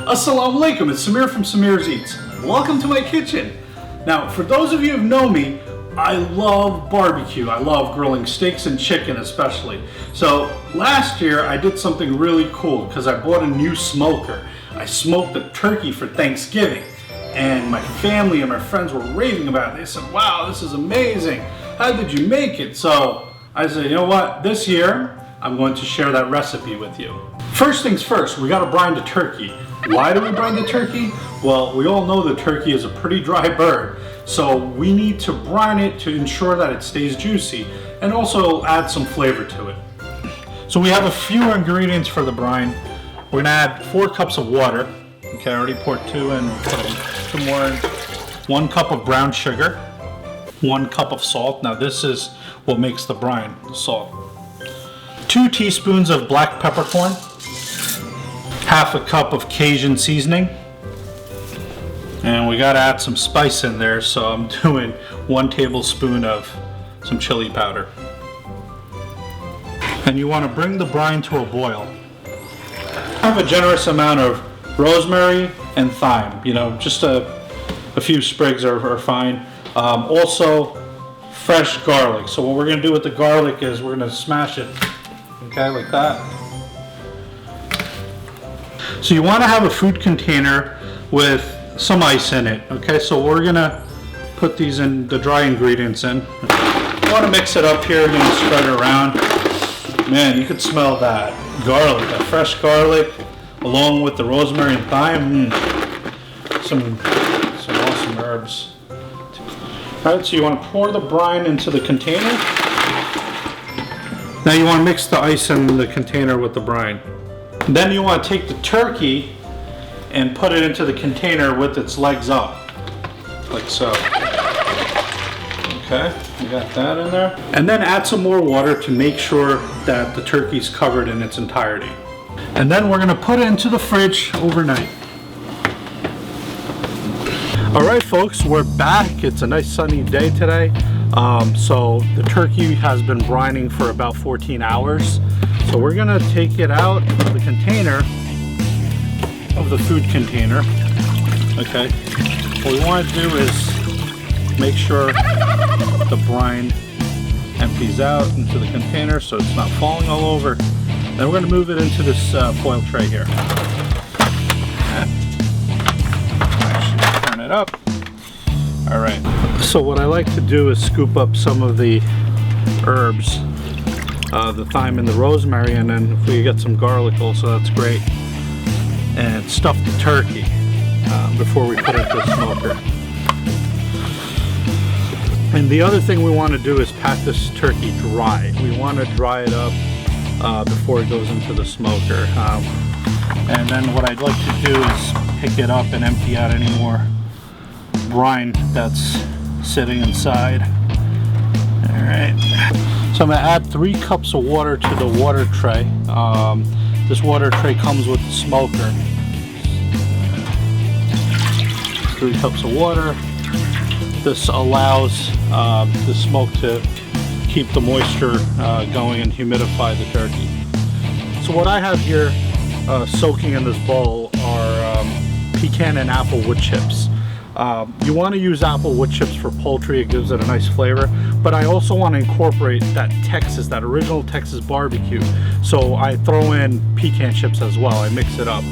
Assalamu alaikum, it's Samir from Samir's Eats. Welcome to my kitchen. Now, for those of you who know me, I love barbecue. I love grilling steaks and chicken especially. So last year I did something really cool because I bought a new smoker. I smoked a turkey for Thanksgiving and my family and my friends were raving about it. They said, wow, this is amazing. How did you make it? So I said, you know what? This year I'm going to share that recipe with you. First things first, we gotta brine the turkey. Why do we brine the turkey? Well, we all know the turkey is a pretty dry bird. So we need to brine it to ensure that it stays juicy and also add some flavor to it. So we have a few ingredients for the brine. We're gonna add 4 cups of water. Okay, I already poured 2 in, put 2 more in. 1 cup of brown sugar, 1 cup of salt. Now this is what makes the brine, the salt. 2 teaspoons of black peppercorn, half a cup of Cajun seasoning. And we gotta add some spice in there, so I'm doing 1 tablespoon of some chili powder. And you wanna bring the brine to a boil. Have a generous amount of rosemary and thyme. You know, just a few sprigs are fine. Also, fresh garlic. So what we're gonna do with the garlic is we're gonna smash it, okay, like that. So you wanna have a food container with some ice in it. Okay, so we're gonna put these in, the dry ingredients in. You wanna mix it up here, you're gonna spread it around. Man, you could smell that garlic, that fresh garlic, along with the rosemary and thyme. Some awesome herbs. All right, so you wanna pour the brine into the container. Now you wanna mix the ice in the container with the brine. Then you wanna take the turkey and put it into the container with its legs up, like so. Okay, you got that in there. And then add some more water to make sure that the turkey's covered in its entirety. And then we're gonna put it into the fridge overnight. All right, folks, we're back. It's a nice sunny day today. So the turkey has been brining for about 14 hours. So we're gonna take it out of the container, of the food container. Okay, what we want to do is make sure the brine empties out into the container so it's not falling all over. Then we're going to move it into this foil tray here. Actually, turn it up. All right, so what I like to do is scoop up some of the herbs, the thyme and the rosemary, and then if we get some garlic also, that's great. And stuff the turkey before we put it in the smoker. And the other thing we want to do is pat this turkey dry. We want to dry it up before it goes into the smoker. And then what I'd like to do is pick it up and empty out any more brine that's sitting inside. All right. So I'm going to add 3 cups of water to the water tray. This water tray comes with the smoker. 3 cups of water. This allows the smoke to keep the moisture going and humidify the turkey. So what I have here soaking in this bowl are pecan and apple wood chips. You want to use apple wood chips for poultry, it gives it a nice flavor, but I also want to incorporate that original Texas barbecue. So I throw in pecan chips as well, I mix it up.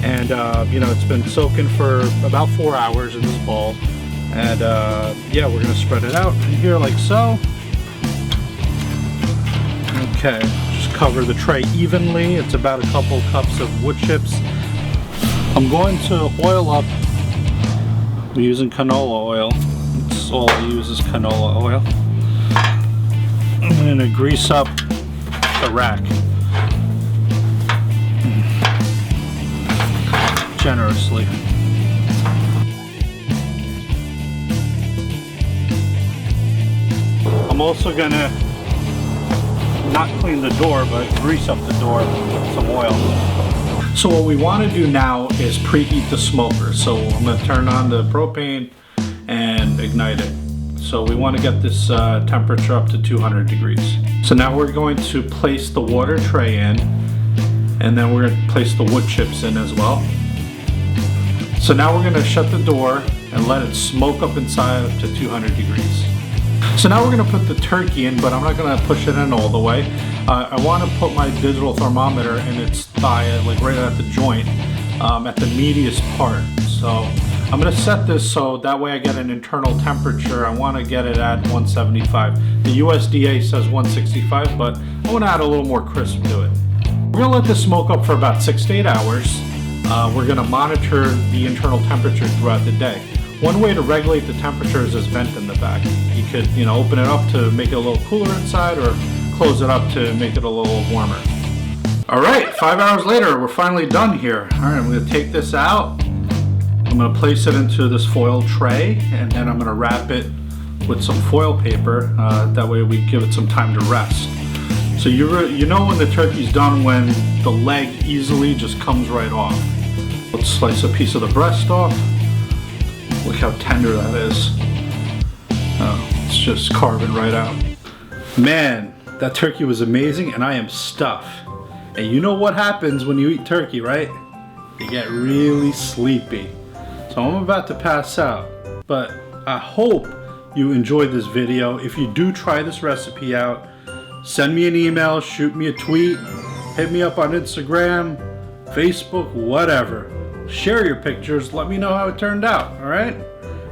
And you know, it's been soaking for about 4 hours in this bowl. And yeah, we're gonna spread it out in here like so. Okay, just cover the tray evenly. It's about a couple cups of wood chips. I'm going to oil up. We're using canola oil. That's all I use is canola oil. I'm going to grease up the rack generously. I'm also going to not clean the door, but grease up the door with some oil. So what we want to do now is preheat the smoker. So I'm going to turn on the propane and ignite it. So we want to get this temperature up to 200 degrees. So now we're going to place the water tray in, and then we're going to place the wood chips in as well. So now we're gonna shut the door and let it smoke up inside up to 200 degrees. So now we're gonna put the turkey in, but I'm not gonna push it in all the way. I wanna put my digital thermometer in its thigh, like right at the joint, at the meatiest part. So I'm gonna set this so that way I get an internal temperature. I wanna get it at 175. The USDA says 165, but I wanna add a little more crisp to it. We're gonna let this smoke up for about 6 to 8 hours. We're gonna monitor the internal temperature throughout the day. One way to regulate the temperature is this vent in the back. You could, open it up to make it a little cooler inside, or close it up to make it a little warmer. All right, 5 hours later, we're finally done here. All right, I'm gonna take this out. I'm gonna place it into this foil tray, and then I'm gonna wrap it with some foil paper. That way we give it some time to rest. So you know when the turkey's done when the leg easily just comes right off. Let's slice a piece of the breast off. Look how tender that is. Oh, it's just carving right out. Man, that turkey was amazing, and I am stuffed. And you know what happens when you eat turkey, right? You get really sleepy. So I'm about to pass out, but I hope you enjoyed this video. If you do try this recipe out, send me an email, shoot me a tweet, hit me up on Instagram, Facebook, whatever. Share your pictures, let me know how it turned out, all right?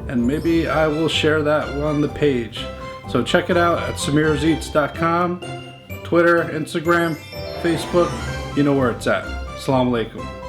And maybe I will share that on the page. So check it out at samirseats.com, Twitter, Instagram, Facebook, you know where it's at. Assalamu alaikum.